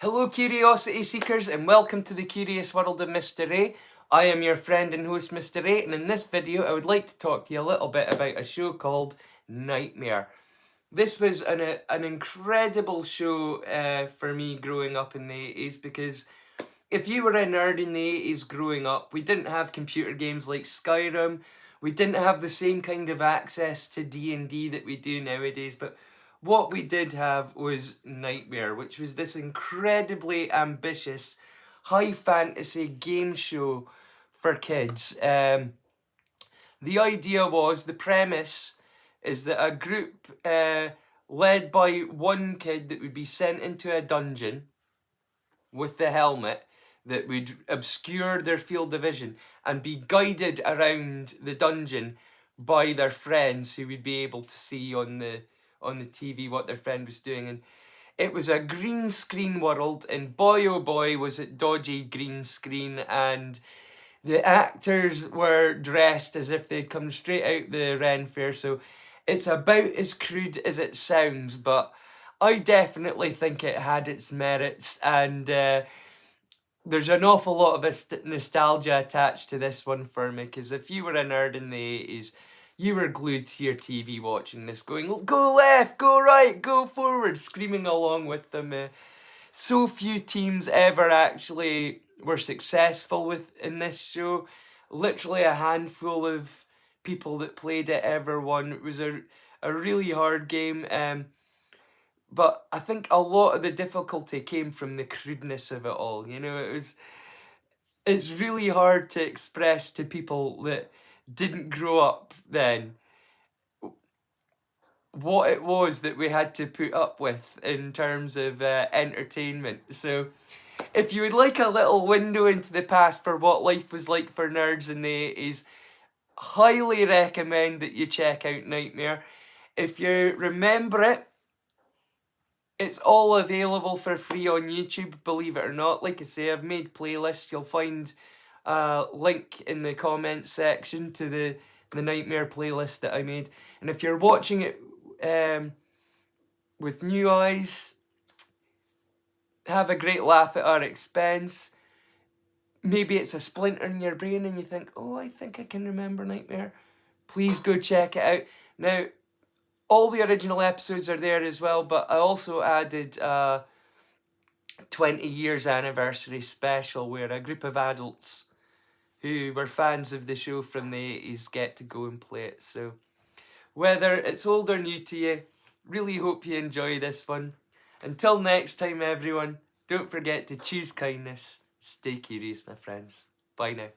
Hello Curiosity Seekers and welcome to the curious world of MrRay. I am your friend and host MrRay, and in this video I would like to talk to you a little bit about a show called Knightmare. This was an incredible show for me growing up in the 80s, because if you were a nerd in the 80s growing up, we didn't have computer games like Skyrim, we didn't have the same kind of access to D&D that we do nowadays, but what we did have was Knightmare, which was this incredibly ambitious, high fantasy game show for kids. The idea was, the premise is that a group led by one kid that would be sent into a dungeon with the helmet that would obscure their field of vision and be guided around the dungeon by their friends who would be able to see on the TV what their friend was doing. And it was a green screen world, and boy oh boy was it dodgy green screen, and the actors were dressed as if they'd come straight out the Ren Fair, so it's about as crude as it sounds, but I definitely think it had its merits, and there's an awful lot of nostalgia attached to this one for me, because if you were a nerd in the 80s, you were glued to your TV watching this, going, go left, go right, go forward, screaming along with them. So few teams ever actually were successful in this show. Literally a handful of people that played it ever won. It was a really hard game. But I think a lot of the difficulty came from the crudeness of it all. You know, it's really hard to express to people that didn't grow up then what it was that we had to put up with in terms of entertainment. So if you would like a little window into the past for what life was like for nerds in the 80s, highly recommend that you check out Knightmare. If you remember it, it's all available for free on YouTube, believe it or not. Like I say, I've made playlists. You'll find a link in the comments section to the Knightmare playlist that I made. And if you're watching it with new eyes, have a great laugh at our expense. Maybe it's a splinter in your brain and you think, oh, I think I can remember Knightmare. Please go check it out. Now, all the original episodes are there as well, but I also added a 20 years anniversary special where a group of adults who were fans of the show from the 80s get to go and play it. So whether it's old or new to you, really hope you enjoy this one. Until next time, everyone, don't forget to choose kindness. Stay curious, my friends. Bye now.